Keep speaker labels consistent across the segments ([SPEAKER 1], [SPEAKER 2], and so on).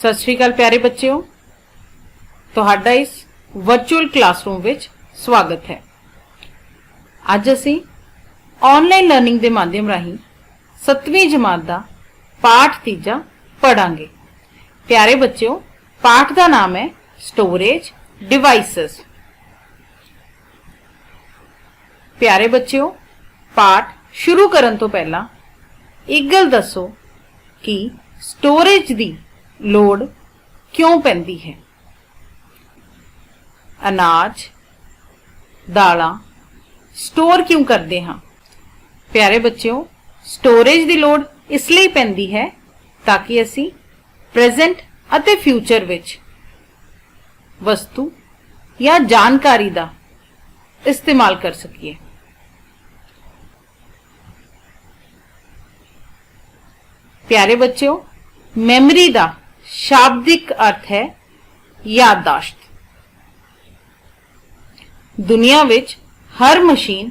[SPEAKER 1] सत श्री अकाल प्यारे बच्चों, तुहाडा इस वर्चुअल क्लासरूम विच स्वागत है। अज असी ऑनलाइन लर्निंग के माध्यम राही 7वीं जमात का पाठ तीजा पढ़ांगे। प्यारे बच्चों, पाठ का नाम है स्टोरेज डिवाइसेस। प्यारे बच्चों, पाठ शुरू करन तो पहला एक गल दसो कि स्टोरेज दी लोड़ क्यों पैंदी है। अनाज दालां स्टोर क्यों करते हाँ। प्यारे बच्चों, स्टोरेज की लोड़ इसलिए पैंदी है ताकि असी प्रेजेंट अते फ्यूचर विच वस्तु या जानकारी का इस्तेमाल कर सकीए। प्यारे बच्चों, मेमोरी का शाब्दिक अर्थ है याददाश्त। दुनिया विच हर मशीन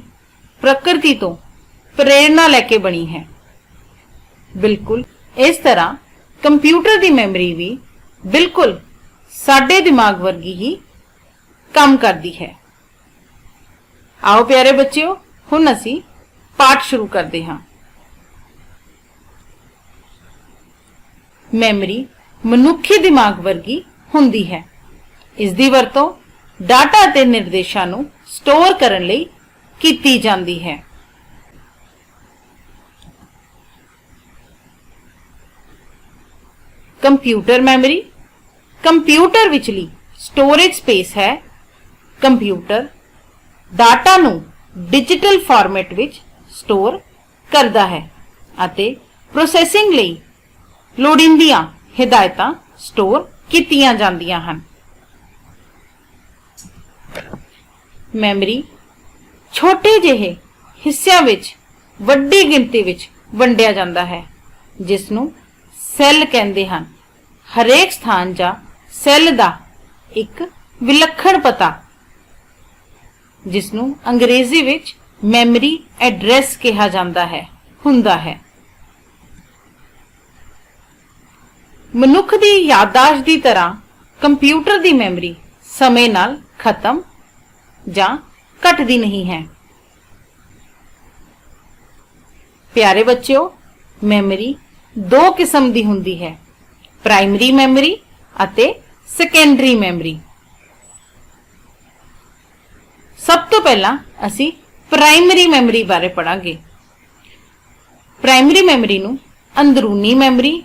[SPEAKER 1] प्रकृति तो प्रेरणा लेके बनी है। बिल्कुल इस तरह कंप्यूटर की मेमोरी भी बिल्कुल साडे दिमाग वर्गी ही काम करती है। आओ प्यारे बच्चों, हुण असी पाठ शुरू करते हाँ। मेमोरी मनुखी दिमाग वर्गी हुंदी है। इसकी वरतों डाटा ते निर्देशों नूं स्टोर करने लई कीती जांदी है। कंप्यूटर मेमोरी कंप्यूटर विचली स्टोरेज स्पेस है। कंप्यूटर डाटा नूं डिजिटल फॉर्मेट विच स्टोर करदा है अते प्रोसैसिंग लई लोड़ींदियां हिदायतां स्टोर कीतियां जांदियां हन। मेमोरी छोटे जिहे हिस्सिਆਂ विच वड्डी गिनती विच वंडिया जांदा है, जिसनूं सैल कहंदे हन। हरेक स्थान जा सैल दा एक विलक्षण पता, जिसनूं अंग्रेजी विच मेमोरी एड्रैस कहा जांदा है, हुंदा है। मनुख की याददाश्त की तरह कंप्यूटर की मेमोरी समय नाल खत्म जां घटदी नहीं है। प्यारे बच्चों, मेमोरी दो किस्म की हुंदी है, प्राइमरी मेमोरी अते सैकेंडरी मेमोरी। सब तो पहला असी प्राइमरी मेमोरी बारे पढ़ांगे। प्राइमरी मेमोरी नूं अंदरूनी मेमोरी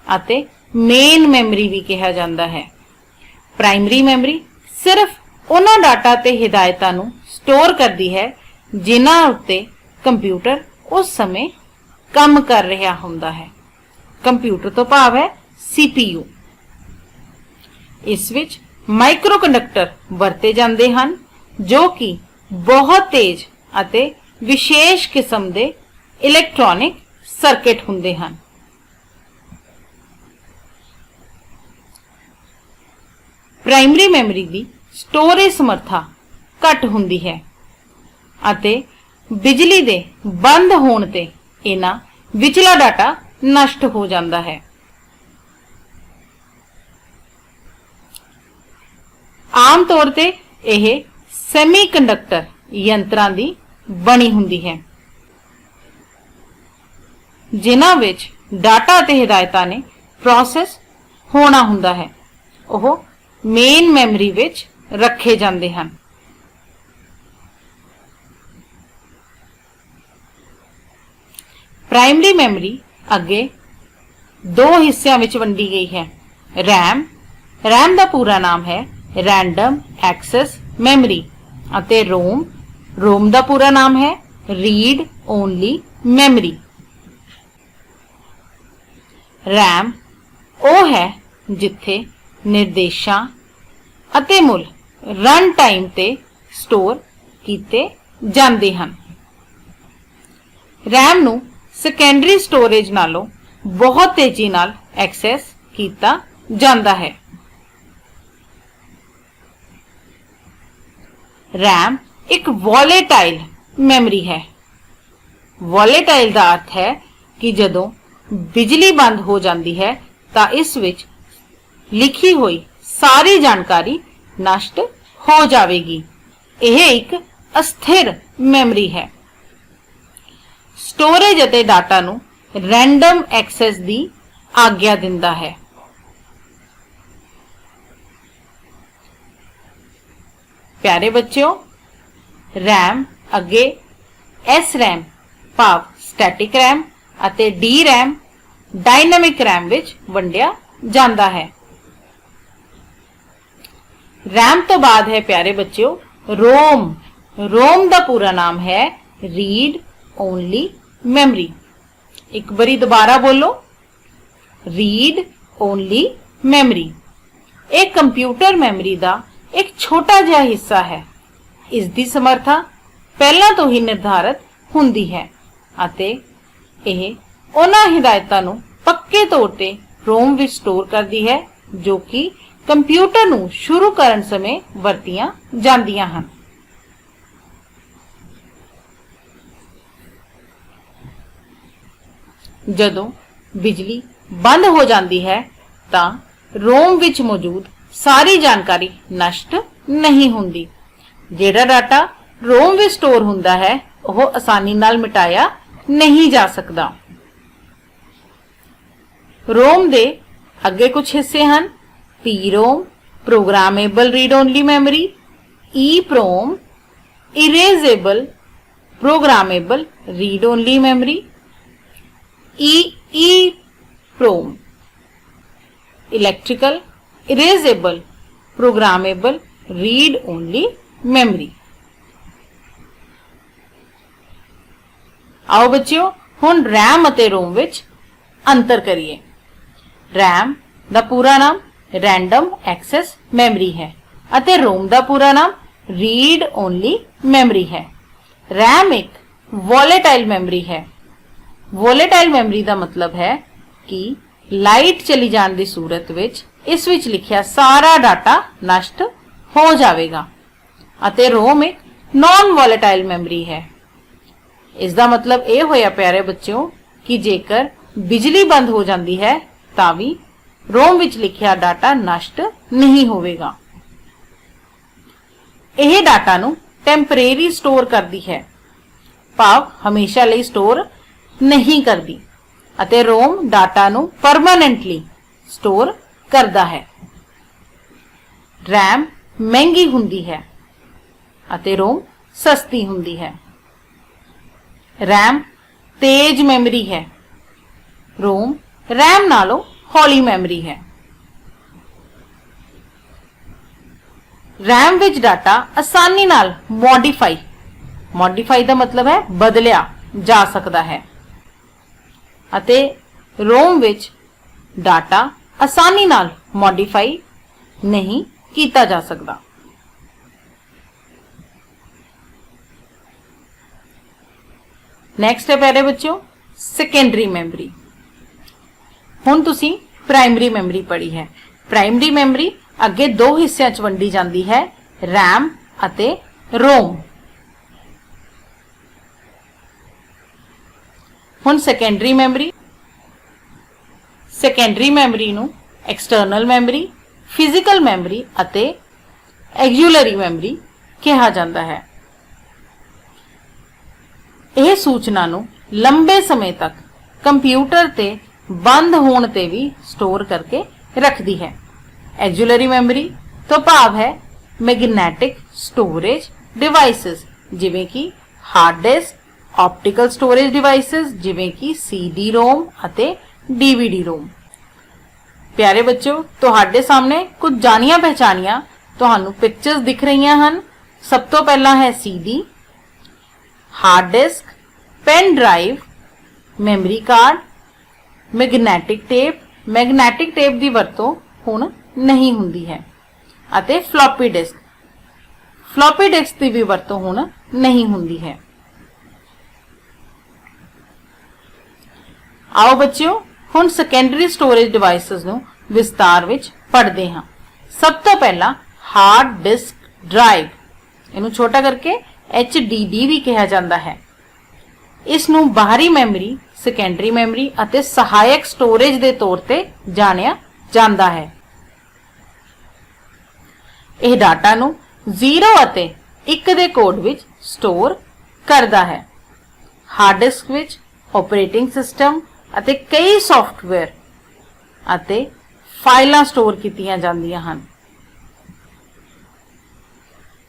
[SPEAKER 1] अते मेन मेमोरी भी कहा जाता है। प्राइमरी मेमोरी सिर्फ उन्हां डाटा ते हिदायतां नूं स्टोर करती है जिन्हां उत्ते कंप्यूटर उस समय काम कर रहा हुंदा है। कंप्यूटर तो भाव है CPU। इस विच माइक्रो कंडक्टर वरते जाते हैं जो कि बहुत तेज अते विशेष किस्म के इलैक्ट्रॉनिक सर्किट हुंदे हैं। प्राइमरी मेमोरी की स्टोरेज समर्था घट हुंदी है अते बिजली दे बंद होने ते इन्हां विचला डाटा नष्ट हो जाता है। आम तौर ते यह सेमीकंडक्टर यंत्रां दी बनी हुंदी है, जिन्हां विच डाटा ते हिदायतां ने प्रोसैस होना हुंदा है। ओह मेन मेमोरी विच रखे जाते हैं। प्राइमरी मेमोरी अगे दो हिस्सों में वंडी गई है। रैम का पूरा नाम है रैंडम एक्सेस मेमोरी अते रोम का पूरा नाम है रीड ओनली मेमोरी। रैम वो है जिथे निर्देशां अते मुल रन टाइम ते स्टोर कीते जांदे हन। रैम नूं सैकेंडरी स्टोरेज नालों बहुत तेजी नाल एक्सैस कीता जांदा है। रैम एक वॉलेटाइल मेमोरी है। वॉलेटाइल का अर्थ है कि जदों बिजली बंद हो जाती है तो इस विच लिखी हुई सारी जानकारी नष्ट हो जाएगी। यह एक अस्थिर मैमरी है। स्टोरेज ਅਤੇ डाटा ਨੂੰ रैंडम एक्सेस की आग्ञा दिंदा है। प्यारे बच्चों, रैम अगे एस रैम भाव स्टैटिक रैम ਅਤੇ डी रैम डायनामिक रैम विच वंडिया जांदा है। रैम तो बाद है प्यारे बच्चों रोम। रोम का पूरा नाम है रीड ओनली मेमोरी। एक बारी दोबारा बोलो, रीड ओनली मेमोरी। एक कंप्यूटर मेमोरी का एक छोटा जिहा हिस्सा है। इसकी समर्था पहला तो ही निर्धारित हुंदी है अते यह उन्हां हिदायतां नूं पक्के तौर ते रोम विच स्टोर करदी है जो कि कंप्यूटर नूं शुरू करन समय वरतियां जांदियां हन। जदों बिजली बंद हो जाती है तां रोम विच मौजूद सारी जानकारी नष्ट नहीं हुंदी। जिहड़ा डाटा रोम विच स्टोर हुंदा है वह आसानी नाल मिटाया नहीं जा सकता। रोम दे अगे कुछ हिस्से हैं। P ROM programmable read only memory, E PROM erasable programmable read only memory, E PROM electrical erasable programmable read only memory. आओ बच्चों हुण रैम अते रोम विच अंतर करिए। रैम दा पूरा नाम रैंडम एक्सेस मेमोरी है अते रोम दा पूरा नाम रीड ओनली मेमोरी है। रैम एक वॉलेटाइल मेमोरी है। वॉलेटाइल मेमोरी का मतलब है कि लाइट चली जाने की सूरत विच इस विच लिखिया सारा डाटा नष्ट हो जाएगा। अते रोम एक नॉन वॉलेटाइल मेमोरी है। इसका मतलब यह होया प्यारे बच्चों कि जेकर बिजली बंद हो जाती है तां भी रोम विच लिखिया डाटा नष्ट नहीं होवेगा। यह डाटा नूं टैंपरेरी स्टोर करती है, भाव हमेशा लई स्टोर नहीं करती। अते रोम डाटा नूं परमानेंटली स्टोर करता है। रैम महंगी हुंदी है अते रोम सस्ती हुंदी है। रैम तेज मेमोरी है, रोम रैम नालों हौली मेमोरी है। रैम विच डाटा आसानी नाल मॉडिफाई का मतलब है बदलिया जा सकता है अते रोम विच डाटा आसानी नाल मॉडिफाई नहीं किया जा सकता। नैक्सट है प्यारे बच्चों सैकेंडरी मेमोरी। हुण तुसी प्राइमरी मेमोरी पढ़ी है। प्राइमरी मेमोरी अगे दो हिस्सों च वंडी जाती है, रैम अते रोम। हुण सैकेंडरी मेमोरी नूं एक्सटर्नल मेमोरी, फिजिकल मेमोरी अते एक्सुलरी मेमोरी कहा जाता है। यह सूचना नूं लंबे समय तक कंप्यूटर ते बंद होने ते भी स्टोर करके रखती है। एक्सुलरी मेमोरी तो भाव है मैग्नेटिक स्टोरेज डिवाइसेस जिवें कि hard disk, optical storage devices जिवें कि CD रोम अते DVD रोम। प्यारे बच्चों तुहाडे सामने कुछ जानिया पहचानिया तुहानू पिक्चर्स दिख रही हैं। सब तो पहला है CD, hard disk, pen drive, memory card, magnetic tape की वरतों हुण नहीं हुंदी है अते फ्लॉपी डिस्क की भी वरतों हुण नहीं हुंदी है। आओ बच्चों हुण सैकेंडरी स्टोरेज डिवाइसेस नूं विस्तार विच पढ़ते हैं। सब तो पहला हार्ड डिस्क ड्राइव, इनू छोटा करके HDD भी कहा जाता है। इसनू बाहरी मैमरी, सैकेंडरी मैमरी अते सहायक स्टोरेज के तौर पर जानिया जाता है। ਇਹ ਡਾਟਾ ਨੂੰ 0 ਅਤੇ 1 ਦੇ ਕੋਡ ਵਿੱਚ ਸਟੋਰ ਕਰਦਾ ਹੈ। ਹਾਰਡ ਡਿਸਕ ਵਿੱਚ ਆਪਰੇਟਿੰਗ ਸਿਸਟਮ ਅਤੇ ਕਈ ਸੌਫਟਵੇਅਰ ਅਤੇ ਫਾਈਲਾਂ ਸਟੋਰ ਕੀਤੀਆਂ ਜਾਂਦੀਆਂ ਹਨ।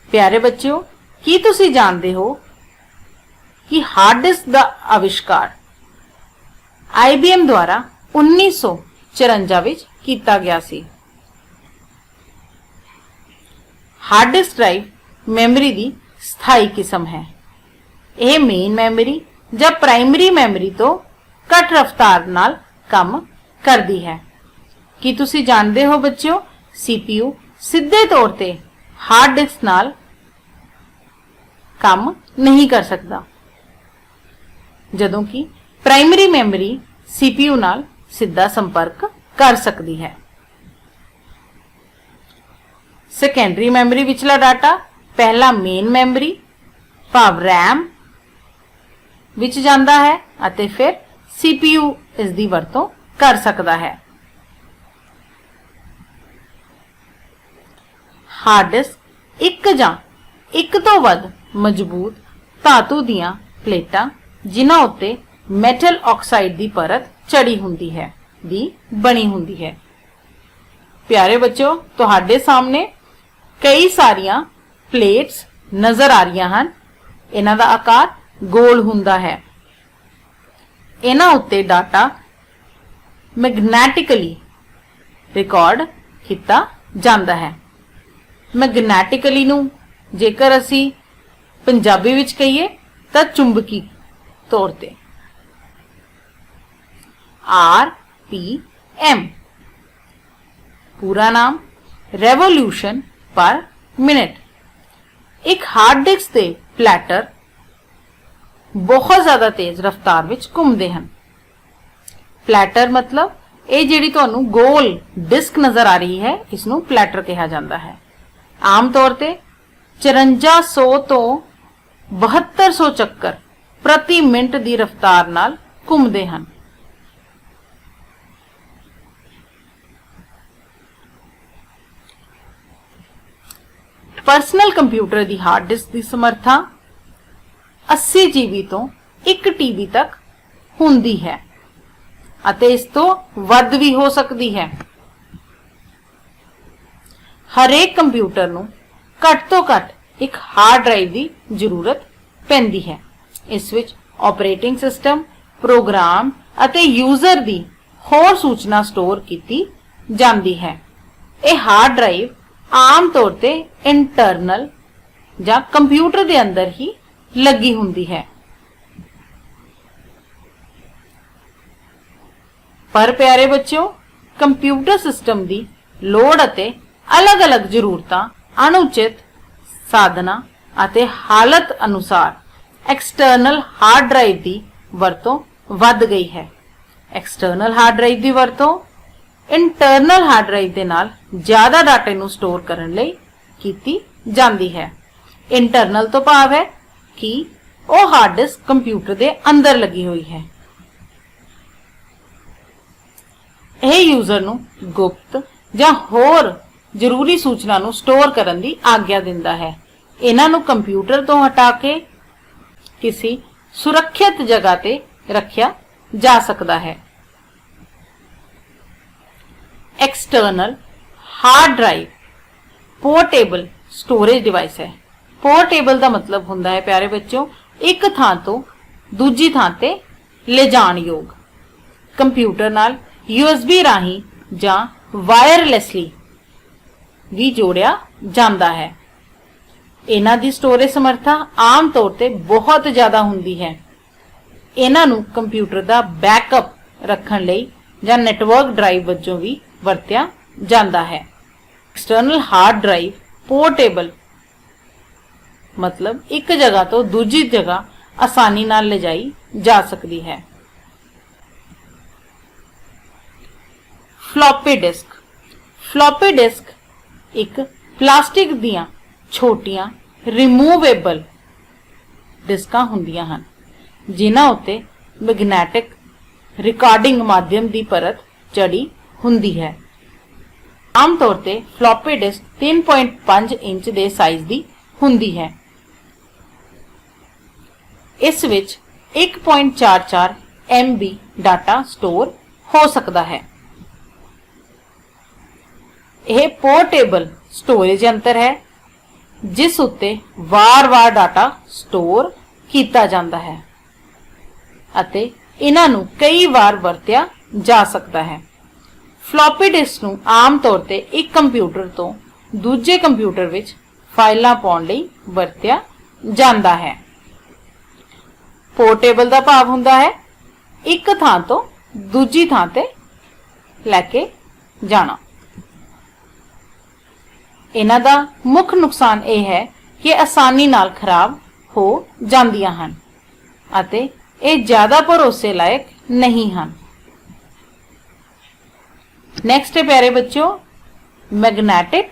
[SPEAKER 1] ਪਿਆਰੇ ਬੱਚਿਓ, ਕੀ ਤੁਸੀਂ ਜਾਣਦੇ ਹੋ ਕਿ ਹਾਰਡ ਡਿਸਕ ਦਾ ਆਵਿਸ਼ਕਾਰ IBM ਦੁਆਰਾ 1954 ਵਿੱਚ ਕੀਤਾ ਗਿਆ ਸੀ। ਹਾਰਡ ਡਿਸਕ ਡਰਾਈਵ ਮੈਮਰੀ ਦੀ ਸਥਾਈ ਕਿਸਮ ਹੈ। ਇਹ ਮੇਨ ਮੈਮਰੀ ਜਾਂ ਪ੍ਰਾਇਮਰੀ ਮੈਮਰੀ ਤੋਂ ਘੱਟ ਰਫ਼ਤਾਰ ਨਾਲ ਕੰਮ ਕਰਦੀ ਹੈ। ਕੀ ਤੁਸੀਂ ਜਾਣਦੇ ਹੋ ਬੱਚਿਓ, CPU ਸਿੱਧੇ ਤੌਰ ਤੇ ਹਾਰਡ ਡਿਸਕ ਨਾਲ ਕੰਮ ਨਹੀਂ ਕਰ ਸਕਦਾ, ਜਦੋਂ ਕਿ ਪ੍ਰਾਇਮਰੀ ਮੈਮਰੀ CPU ਨਾਲ ਸਿੱਧਾ ਸੰਪਰਕ ਕਰ ਸਕਦੀ ਹੈ। ਸੈਕੰਡਰੀ ਮੈਮਰੀ ਵਿਚਲਾ ਡਾਟਾ ਪਹਿਲਾਂ ਮੇਨ ਮੈਮਰੀ ਭਾਵ RAM ਵਿੱਚ ਜਾਂਦਾ ਹੈ ਅਤੇ ਫਿਰ CPU ਇਸ ਦੀ ਵਰਤੋਂ ਕਰ ਸਕਦਾ ਹੈ। ਹਾਰਡ ਡਿਸਕ ਇੱਕ ਜਾਂ ਇੱਕ ਤੋਂ ਵੱਧ ਮਜ਼ਬੂਤ ਧਾਤੂ ਦੀਆਂ ਪਲੇਟਾਂ ਜਿਨ੍ਹਾਂ ਉੱਤੇ ਮੈਟਲ ਆਕਸਾਈਡ ਦੀ ਪਰਤ ਚੜੀ ਹੁੰਦੀ ਹੈ ਦੀ ਬਣੀ ਹੁੰਦੀ ਹੈ। ਪਿਆਰੇ ਬੱਚਿਓ, ਤੁਹਾਡੇ ਸਾਹਮਣੇ ਕਈ ਸਾਰੀਆਂ ਪਲੇਟਸ ਨਜ਼ਰ ਆ ਰਹੀਆਂ ਹਨ। ਇਹਨਾਂ ਦਾ ਆਕਾਰ ਗੋਲ ਹੁੰਦਾ ਹੈ। ਇਹਨਾਂ ਉੱਤੇ ਡਾਟਾ ਮੈਗਨੈਟਿਕਲੀ ਰਿਕਾਰਡ ਕੀਤਾ ਜਾਂਦਾ ਹੈ। ਮੈਗਨੈਟਿਕਲੀ ਨੂੰ ਜੇਕਰ ਅਸੀਂ ਪੰਜਾਬੀ ਵਿੱਚ ਕਹੀਏ ਤਾਂ ਚੁੰਬਕੀ ਤੌਰ ਤੇ RPM ਪੂਰਾ ਨਾਮ ਰੈਵੋਲੂਸ਼ਨ ਪਰ ਮਿੰਟ। ਇੱਕ ਹਾਰਡ ਡਿਸਕ ਦੇ ਪਲੈਟਰ ਬਹੁਤ ਜ਼ਿਆਦਾ ਤੇਜ਼ ਰਫ਼ਤਾਰ ਵਿੱਚ ਘੁੰਮਦੇ ਹਨ। ਪਲੈਟਰ ਮਤਲਬ ਇਹ ਜਿਹੜੀ ਤੁਹਾਨੂੰ ਗੋਲ ਡਿਸਕ ਨਜ਼ਰ ਆ ਰਹੀ ਹੈ, ਇਸ ਨੂੰ ਪਲੈਟਰ ਕਿਹਾ ਜਾਂਦਾ ਹੈ। ਆਮ ਤੌਰ ਤੇ 5400 ਤੋਂ 7200 ਚੱਕਰ ਪ੍ਰਤੀ ਮਿੰਟ ਦੀ ਰਫ਼ਤਾਰ ਨਾਲ ਘੁੰਮਦੇ ਹਨ। ਪਰਸਨਲ ਕੰਪਿਊਟਰ ਦੀ ਹਾਰਡ ਡਿਸਕ ਦੀ ਸਮਰੱਥਾ 80 GB ਤੋਂ 1 TB ਤੱਕ ਹੁੰਦੀ ਹੈ ਅਤੇ ਇਸ ਤੋਂ ਵੱਧ ਵੀ ਹੋ ਸਕਦੀ ਹੈ। ਹਰੇਕ ਕੰਪਿਊਟਰ ਨੂੰ ਘੱਟ ਤੋਂ ਘੱਟ ਇੱਕ ਹਾਰਡ ਡਰਾਈਵ ਦੀ ਜ਼ਰੂਰਤ ਪੈਂਦੀ ਹੈ। ਇਸ ਵਿੱਚ ਆਪਰੇਟਿੰਗ ਸਿਸਟਮ, ਪ੍ਰੋਗਰਾਮ ਅਤੇ ਯੂਜ਼ਰ ਦੀ ਹੋਰ ਸੂਚਨਾ ਸਟੋਰ ਕੀਤੀ ਜਾਂਦੀ ਹੈ। ਇਹ ਹਾਰਡ ਡਰਾਈਵ ਆਮ ਤੌਰ ਤੇ ਇੰਟਰਨਲ ਜਾਂ ਕੰਪਿਊਟਰ ਦੇ ਅੰਦਰ ਹੀ ਲੱਗੀ ਹੁੰਦੀ ਹੈ। ਪਰ ਪਿਆਰੇ ਬੱਚਿਓ, ਕੰਪਿਊਟਰ ਸਿਸਟਮ ਦੀ ਲੋੜ ਅਤੇ ਅਲੱਗ-ਅਲੱਗ ਜ਼ਰੂਰਤਾਂ, ਅਣਉਚਿਤ ਸਾਧਨਾਂ ਅਤੇ ਹਾਲਤ ਅਨੁਸਾਰ ਐਕਸਟਰਨਲ ਹਾਰਡ ਡਰਾਈਵ ਦੀ ਵਰਤੋਂ ਵੱਧ ਗਈ ਹੈ। ਐਕਸਟਰਨਲ ਹਾਰਡ ਡਰਾਈਵ ਦੀ ਵਰਤੋਂ ਇੰਟਰਨਲ ਹਾਰਡ ਡਰਾਈਵ ਦੇ ਨਾਲ ਜ਼ਿਆਦਾ ਡਾਟੇ ਨੂੰ ਸਟੋਰ ਕਰਨ ਲਈ ਕੀਤੀ ਜਾਂਦੀ ਹੈ। ਇੰਟਰਨਲ ਤੋਂ ਭਾਵ ਹੈ ਕਿ ਉਹ ਹਾਰਡ ਡਿਸਕ ਕੰਪਿਊਟਰ ਦੇ ਅੰਦਰ ਲੱਗੀ ਹੋਈ ਹੈ। ਇਹ ਯੂਜ਼ਰ ਨੂੰ ਗੁਪਤ ਜਾਂ ਹੋਰ ਜ਼ਰੂਰੀ ਸੂਚਨਾ ਨੂੰ ਸਟੋਰ ਕਰਨ ਦੀ ਆਗਿਆ ਦਿੰਦਾ ਹੈ। ਇਹਨਾਂ ਨੂੰ ਕੰਪਿਊਟਰ ਤੋਂ ਹਟਾ ਕੇ ਕਿਸੇ ਸੁਰੱਖਿਅਤ ਜਗ੍ਹਾ ਤੇ ਰੱਖਿਆ ਜਾ ਸਕਦਾ ਹੈ। External hard drive portable storage device है। पोर्टेबल का मतलब होंदा है प्यारे बच्चों एक थां तो दूजी थां ते ले जाण योग। कंप्यूटर नाल USB राही जां वायरलैसली भी जोड़िया जांदा है। इन्हां दी स्टोरेज समर्था आम तौर ते बहुत ज़्यादा हुंदी है। इन्हां नूं कंप्यूटर दा बैकअप रखण लई जां नैटवर्क ड्राइव वजों भी वरत्या जांदा है। एक्सटर्नल हार्ड ड्राइव पोर्टेबल मतलब एक जगह तो दूजी जगह आसानी नाल ले जाई जा सकती है। Floppy disk. फ्लॉपी डिस्क एक प्लास्टिक दियां छोटियां रिमूवेबल डिस्कां हुंदियां हन जिन्हां उत्ते मैग्नेटिक रिकॉर्डिंग माध्यम की परत चढ़ी हुंदी है। आम तौर ते फ्लॉपी डिस्क 3.5 इंच दे साइज दी हुंदी है। इस विच 1.44 MB डाटा स्टोर हो सकता है। यह पोर्टेबल स्टोरेज यंत्र है जिस उत्ते वार-वार डाटा स्टोर किया जाता है अते इन्हां नूं कई बार वरतिया जा सकता है। फ्लॉपी डिस्क नूं आम तौर ते एक कंप्यूटर तो दूजे कंप्यूटर विच फाइलां पाउण लई वरतिया जांदा है। पोर्टेबल दा भाव हुंदा है एक थां तो दूजी थां ते लैके जाना। इन्हां दा मुख नुकसान यह है कि आसानी नाल खराब हो जांदियां हन अते ਇਹ ज्यादा भरोसे लायक नहीं हैं। नेक्स्ट है प्यारे बच्चों मैग्नेटिक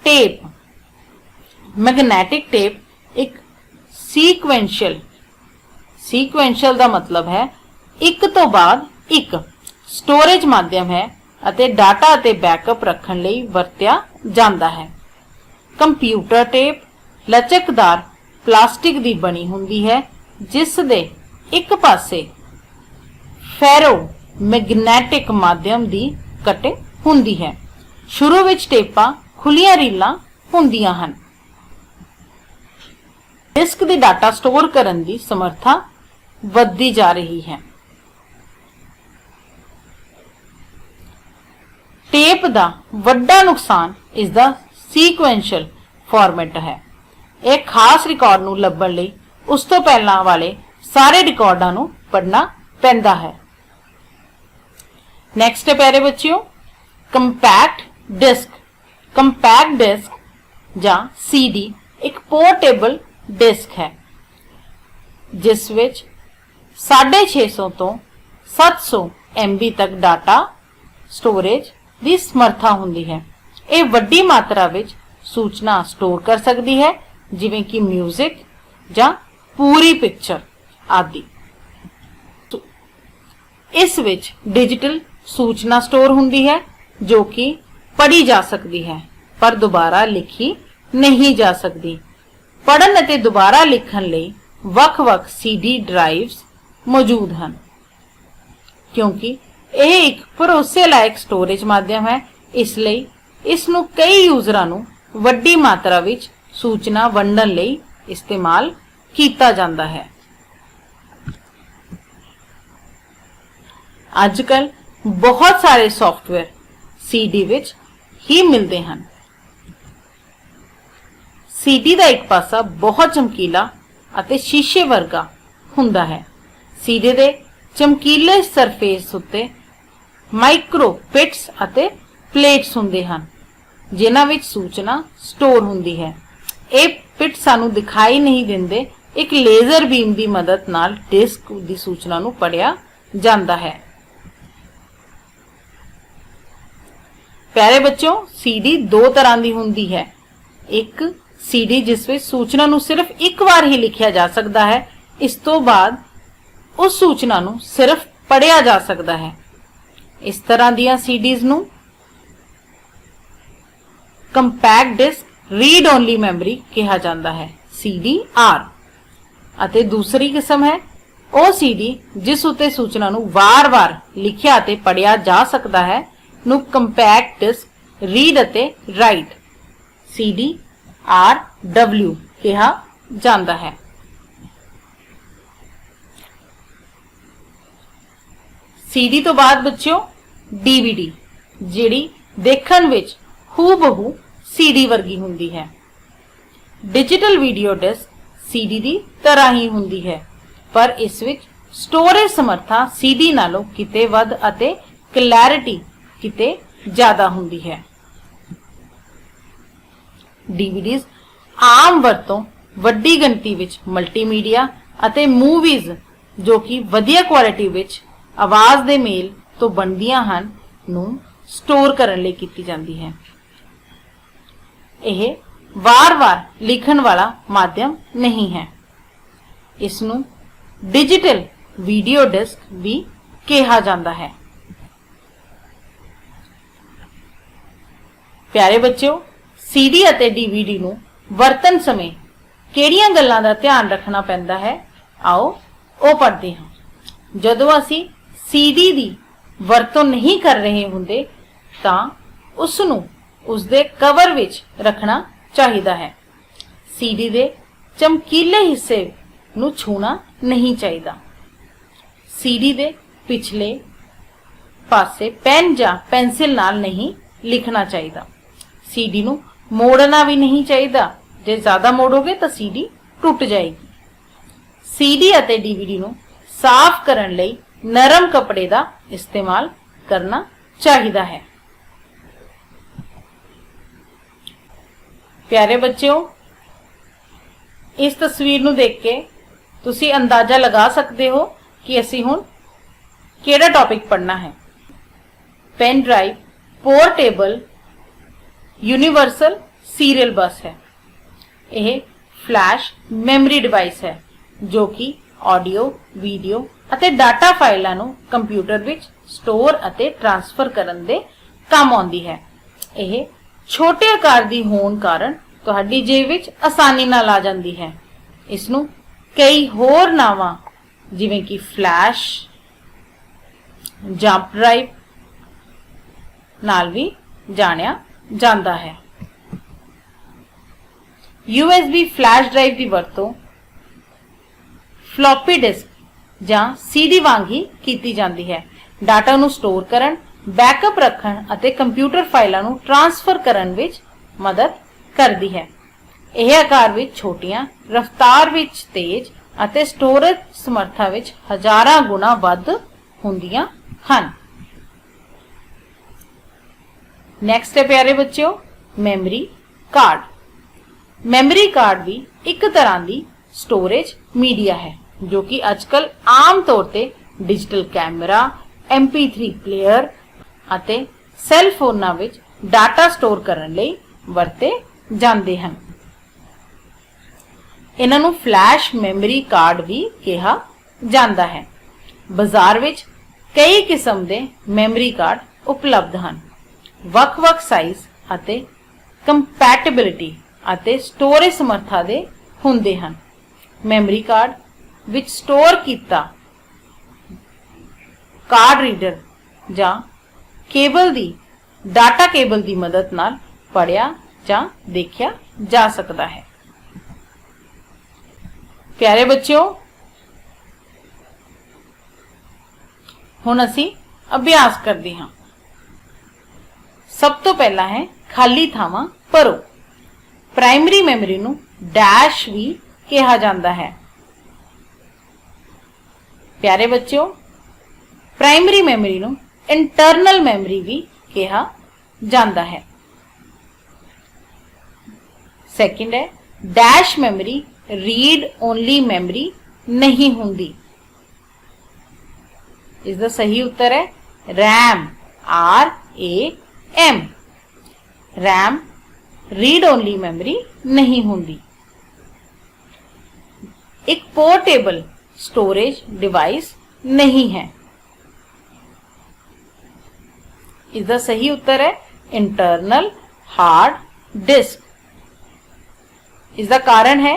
[SPEAKER 1] टेप। मैग्नेटिक टेप एक सीक्वेंशियल का मतलब है एक तो बाद एक स्टोरेज माध्यम है अते डाटा अते बैकअप रखने लई वरतिया जाता है। कंप्यूटर टेप लचकदार प्लास्टिक की बनी हुंदी है जिस दे एक पासे फेरो मैग्नेटिक माध्यम की कटिंग हुंदी है। शुरू विच टेपां खुलियां रीलां हुंदियां हन। डिस्क दी डाटा स्टोर करन दी समर्था वधदी जा रही है। टेप दा वड्डा नुकसान इसदा सीक्वेंशियल फॉर्मेट है। एक खास रिकॉर्ड नूं लभण लई उस तो पहलां वाले सारे रिकॉर्डां नूं पढ़ना पैंदा है। नेक्स्ट है प्यारे बच्चों कंपैक्ट डिस्क। कंपैक्ट डिस्क या CD एक पोर्टेबल डिस्क है जिस विच 650 तो 700 MB तक डाटा स्टोरेज की समर्था हुंदी है। यह वड्डी मात्रा विच सूचना स्टोर कर सकती है जिवें कि म्यूजिक या पूरी पिक्चर आदि। इस विच डिजिटल सूचना स्टोर हुंदी है जो कि पढ़ी जा सकती है पर दोबारा लिखी नहीं जा सकती। पढ़न अते दोबारा लिखण लई वख-वख CD ड्राइव्स मौजूद हैं। क्योंकि यह एक भरोसे लायक स्टोरेज माध्यम है इसलिए इसनूं कई यूजरां नूं वड्डी मात्रा विच सूचना वंडण लई इस्तेमाल किया जाता है। आजकल बहुत सारे सॉफ्टवेयर CD विच ही मिलते हैं। CD का एक पासा बहुत चमकीला अते शीशे वर्गा हुंदा है। CD दे चमकीले सरफेस उत्ते माइक्रो पिट्स अते प्लेट्स हुंदे हन जिन्हां विच सूचना स्टोर हुंदी है। ये पिट सानू दिखाई नहीं देंदे। एक लेजर बीम की मदद नाल डिस्क की सूचना नूं पढ़िया जाता है। प्यारे बच्चों CD दो तरह की हुंदी है। एक CD जिस विच सूचना नूं सिर्फ एक बार ही लिखिया जा सकता है। इस तो बाद उस सूचना नूं सिर्फ पढ़िया जा सकता है। इस तरह दियां CDs नूं compact disk read only memory कहा जाता है CDR। अते दूसरी किस्म है ਉਹ CD जिस उत्ते सूचना नूं वार-वार लिखिया ते पढ़िया जा सकता है नूं कंपैक्ट डिस्क रीड अते राइट CDRW कहा जाता है। CD तो बाद बच्चों DVD जिहड़ी देखण विच हूबहू CD वर्गी हुंदी है। डिजिटल वीडियो डिस्क CD दी तरह ही हुंदी है पर इस विच स्टोरेज समर्था CD नालों किते वध अते क्लैरिटी किते ज्यादा हुंदी है। DVDs आम वरतों वड्डी गिनती विच मल्टीमीडिया अते मूवीज जो कि वधिया क्वालिटी विच आवाज दे मेल तो बनदियां हन नूं स्टोर करन लई कीती जांदी है। यह वार-वार लिखण वाला माध्यम नहीं है। इसनूं डिजिटल वीडियो डिस्क भी कहा जाता है। ਪਿਆਰੇ ਬੱਚਿਓ, CD ਅਤੇ DVD ਨੂੰ ਵਰਤਣ ਸਮੇਂ ਕਿਹੜੀਆਂ ਗੱਲਾਂ ਦਾ ਧਿਆਨ ਰੱਖਣਾ ਪੈਂਦਾ ਹੈ, ਆਓ ਉਹ ਪੜ੍ਹਦੇ ਹਾਂ। ਜਦੋਂ ਅਸੀਂ CD ਦੀ ਵਰਤੋਂ ਨਹੀਂ ਕਰ ਰਹੇ ਹੁੰਦੇ ਤਾਂ ਉਸ ਨੂੰ ਉਸ ਦੇ ਕਵਰ ਵਿੱਚ ਰੱਖਣਾ ਚਾਹੀਦਾ ਹੈ। CD ਦੇ ਚਮਕੀਲੇ ਹਿੱਸੇ ਨੂੰ ਛੂਣਾ ਨਹੀਂ ਚਾਹੀਦਾ। CD ਦੇ ਪਿਛਲੇ ਪਾਸੇ ਪੈਨ ਜਾਂ ਪੈਨਸਿਲ ਨਾਲ ਨਹੀਂ ਲਿਖਣਾ ਚਾਹੀਦਾ। CD ਨੂੰ ਮੋੜਨਾ ਵੀ ਨਹੀਂ ਚਾਹੀਦਾ। ਜੇ ਜ਼ਿਆਦਾ ਮੋੜੋਗੇ ਤਾਂ CD ਟੁੱਟ ਜਾਏਗੀ। CD ਅਤੇ DVD ਨੂੰ ਸਾਫ਼ ਕਰਨ ਲਈ ਨਰਮ ਕੱਪੜੇ ਦਾ ਇਸਤੇਮਾਲ ਕਰਨਾ ਚਾਹੀਦਾ ਹੈ। ਪਿਆਰੇ ਬੱਚਿਓ, ਇਸ ਤਸਵੀਰ ਨੂੰ ਦੇਖ ਕੇ ਤੁਸੀਂ ਅੰਦਾਜ਼ਾ ਲਗਾ ਸਕਦੇ ਹੋ ਕਿ ਅਸੀਂ ਹੁਣ ਕਿਹੜਾ ਟੌਪਿਕ ਪੜ੍ਹਨਾ ਹੈ। Pen drive portable universal serial bus ਹੈ। ਇਹ ਫਲੈਸ਼ ਮੈਮਰੀ ਡਿਵਾਈਸ ਹੈ ਜੋ ਕਿ ਆਡੀਓ, ਵੀਡੀਓ ਅਤੇ ਡਾਟਾ ਫਾਈਲਾਂ ਨੂੰ ਕੰਪਿਊਟਰ ਵਿੱਚ ਸਟੋਰ ਅਤੇ ਟ੍ਰਾਂਸਫਰ ਕਰਨ ਦੇ ਕੰਮ ਆਉਂਦੀ ਹੈ। ਇਹ ਛੋਟੇ ਆਕਾਰ ਦੀ ਹੋਣ ਕਾਰਨ ਤੁਹਾਡੀ ਜੇਬ ਵਿੱਚ ਆਸਾਨੀ ਨਾਲ ਆ ਜਾਂਦੀ ਹੈ। ਇਸ ਨੂੰ ਕਈ ਹੋਰ ਨਾਵਾਂ ਜਿਵੇਂ ਕਿ ਫਲੈਸ਼, ਜੰਪ ਡਰਾਈਵ ਨਾਲ ਵੀ ਜਾਣਿਆ ਜਾਂਦਾ ਹੈ। USB ਫਲੈਸ਼ ਡਰਾਈਵ ਦੀ ਵਰਤੋਂ ਫਲੌਪੀ ਡਿਸਕ ਜਾਂ CD ਵਾਂਗ ਹੀ ਕੀਤੀ ਜਾਂਦੀ ਹੈ। ਡਾਟਾ ਨੂੰ ਸਟੋਰ ਕਰਨ, ਬੈਕਅਪ ਰੱਖਣ ਅਤੇ ਕੰਪਿਊਟਰ ਫਾਈਲਾਂ ਨੂੰ ਟ੍ਰਾਂਸਫਰ ਕਰਨ ਵਿੱਚ ਮਦਦ ਕਰਦੀ ਹੈ। ਇਹ ਆਕਾਰ ਵਿੱਚ ਛੋਟੀਆਂ, ਰਫ਼ਤਾਰ ਵਿੱਚ ਤੇਜ਼ ਅਤੇ ਸਟੋਰੇਜ ਸਮਰੱਥਾ ਵਿੱਚ ਹਜ਼ਾਰਾਂ ਗੁਣਾ ਵੱਧ ਹੁੰਦੀਆਂ ਹਨ। ਨੈਕਸਟ ਹੈ ਪਿਆਰੇ ਬੱਚਿਓ, ਮੈਮਰੀ ਕਾਰਡ। ਮੈਮਰੀ ਕਾਰਡ ਵੀ ਇੱਕ ਤਰ੍ਹਾਂ ਦੀ ਸਟੋਰੇਜ ਮੀਡੀਆ ਹੈ ਜੋ ਕਿ ਅੱਜਕੱਲ ਆਮ ਤੌਰ ਤੇ ਡਿਜੀਟਲ ਕੈਮਰਾ, MP3 ਪਲੇਅਰ ਅਤੇ ਸੈੱਲ ਫੋਨਾਂ ਵਿੱਚ ਡਾਟਾ ਸਟੋਰ ਕਰਨ ਲਈ ਵਰਤੇ ਜਾਂਦੇ ਹਨ। ਇਹਨਾਂ ਨੂੰ ਫਲੈਸ਼ ਮੈਮਰੀ ਕਾਰਡ ਵੀ ਕਿਹਾ ਜਾਂਦਾ ਹੈ। ਬਾਜ਼ਾਰ ਵਿੱਚ ਕਈ ਕਿਸਮ ਦੇ ਮੈਮਰੀ ਕਾਰਡ ਉਪਲਬਧ ਹਨ। ਵੱਖ-ਵੱਖ ਸਾਈਜ਼ ਅਤੇ ਕੰਪੈਟੀਬਿਲਿਟੀ ਅਤੇ ਸਟੋਰੇਜ ਸਮਰੱਥਾ ਦੇ ਹੁੰਦੇ ਹਨ। ਮੈਮਰੀ ਕਾਰਡ ਵਿੱਚ ਸਟੋਰ ਕੀਤਾ ਕਾਰਡ ਰੀਡਰ ਜਾਂ ਡਾਟਾ ਕੇਬਲ ਦੀ ਮਦਦ ਨਾਲ ਪੜ੍ਹਿਆ ਜਾਂ ਦੇਖਿਆ ਜਾ ਸਕਦਾ ਹੈ। ਪਿਆਰੇ ਬੱਚਿਓ, ਹੁਣ ਅਸੀਂ ਅਭਿਆਸ ਕਰਦੇ ਹਾਂ। ਸਭ ਤੋਂ ਪਹਿਲਾਂ ਹੈ ਖਾਲੀ ਥਾਵਾਂ ਭਰੋ। ਪ੍ਰਾਇਮਰੀ ਮੈਮਰੀ ਨੂੰ ਡੈਸ਼ ਵੀ ਕਿਹਾ ਜਾਂਦਾ ਹੈ। ਪਿਆਰੇ ਬੱਚਿਓ, ਪ੍ਰਾਇਮਰੀ ਮੈਮਰੀ ਨੂੰ ਇੰਟਰਨਲ ਮੈਮਰੀ ਵੀ ਕਿਹਾ ਜਾਂਦਾ ਹੈ। ਸੈਕਿੰਡ ਹੈ dash memory read only memory ਨਹੀਂ ਹੁੰਦੀ। ਇਸ ਦਾ ਸਹੀ ਉੱਤਰ ਹੈ RAM, RAM। RAM read only memory ਨਹੀਂ ਹੁੰਦੀ। ਇੱਕ ਪੋਰਟੇਬਲ स्टोरेज डिवाइस नहीं है। इसका सही उत्तर है इंटरनल हार्ड डिस्क। इसका कारण है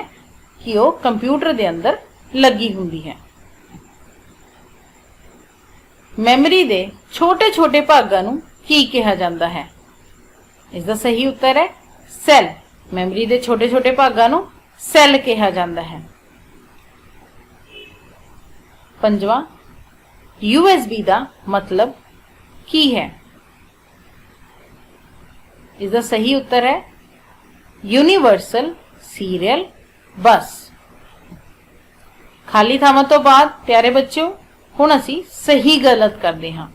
[SPEAKER 1] कि वो कंप्यूटर के अंदर लगी हुंदी है। मैमरी दे छोटे छोटे भागां नूं की कहा जाता है? इसका सही उत्तर है सैल। मैमरी दे छोटे छोटे भागां नूं सैल कहा जाता है। पंजवा, USB का मतलब की है? इसका सही उत्तर है यूनिवर्सल सीरियल बस। खाली थावां तो बाद प्यारे बच्चों हुण असीं सही गलत करते हाँ।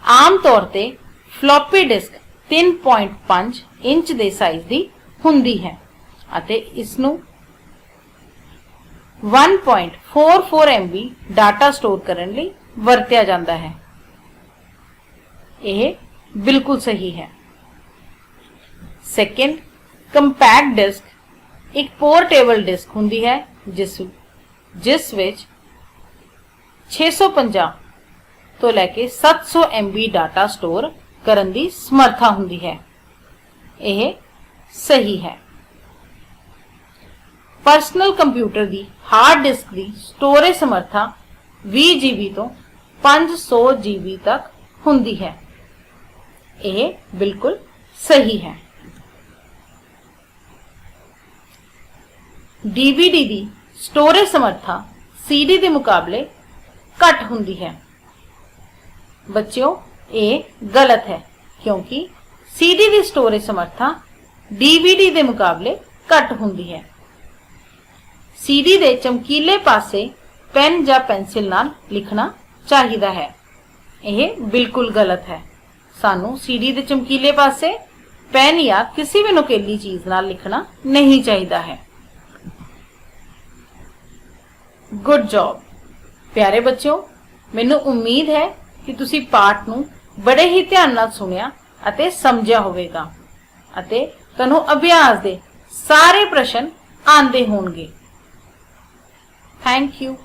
[SPEAKER 1] आम तौर ते फ्लॉपी डिस्क 3.5 इंच के साइज की हुंदी है अते इसनूं 1.44 MB डाटा स्टोर करने लई वरत्या जाता है। यह बिल्कुल सही है। सेकंड, कंपैक्ट डिस्क एक पोर्टेबल डिस्क हुंदी है जिस विच 650 तो लैके 700 MB डाटा स्टोर करने की समर्था हुंदी है। ਇਹ ਸਹੀ ਹੈ। ਪਰਸਨਲ ਕੰਪਿਊਟਰ ਦੀ ਹਾਰਡ ਡਿਸਕ ਦੀ ਸਟੋਰੇਜ ਸਮਰੱਥਾ 20 GB ਤੋਂ 500 GB ਤੱਕ ਹੁੰਦੀ ਹੈ। ਇਹ ਬਿਲਕੁਲ ਸਹੀ ਹੈ। DVD ਦੀ ਸਟੋਰੇਜ ਸਮਰੱਥਾ CD ਦੇ ਮੁਕਾਬਲੇ ਘੱਟ ਹੁੰਦੀ ਹੈ। ਬੱਚਿਓ, ਇਹ ਗਲਤ ਹੈ ਕਿਉਂਕਿ CD ਦੀ ਸਟੋਰੇਜ ਸਮਰੱਥਾ DVD ਦੇ ਮੁਕਾਬਲੇ ਘੱਟ ਹੁੰਦੀ ਹੈ। CD ਦੇ ਚਮਕੀਲੇ ਪਾਸੇ ਪੈਨ ਜਾਂ ਪੈਨਸਿਲ ਨਾਲ ਲਿਖਣਾ ਚਾਹੀਦਾ ਹੈ। ਇਹ ਬਿਲਕੁਲ ਗਲਤ ਹੈ। ਸਾਨੂੰ CD ਦੇ ਚਮਕੀਲੇ ਪਾਸੇ ਪੈਨ ਜਾਂ ਕਿਸੇ ਵੀ ਨੁਕੀਲੀ ਚੀਜ਼ ਨਾਲ ਲਿਖਣਾ ਨਹੀਂ ਚਾਹੀਦਾ ਹੈ। Good job. ਪਿਆਰੇ ਬੱਚਿਓ, ਮੈਨੂੰ ਉਮੀਦ ਹੈ ਕਿ ਤੁਸੀਂ ਪਾਠ ਨੂੰ ਬੜੇ ਹੀ ਧਿਆਨ ਨਾਲ ਸੁਣਿਆ ਅਤੇ ਸਮਝਿਆ ਹੋਵੇਗਾ ਅਤੇ ਤੁਹਾਨੂੰ ਅਭਿਆਸ ਦੇ ਸਾਰੇ ਪ੍ਰਸ਼ਨ ਆਉਂਦੇ ਹੋਣਗੇ। Thank you.